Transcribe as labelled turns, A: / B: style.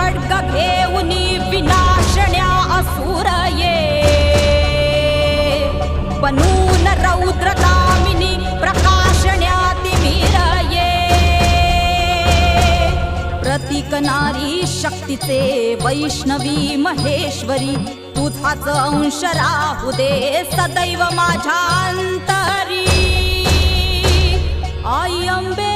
A: खड्ग घेऊनी विनाशण्या असुर ये बनून रौद्रकामिनी प्रकाशण्या तिमिर ये प्रतीक नारी शक्तीचे वैष्णवी महेश्वरी तुझाच अंश राहू दे सदैव माझ्या अंतरी आई अंबे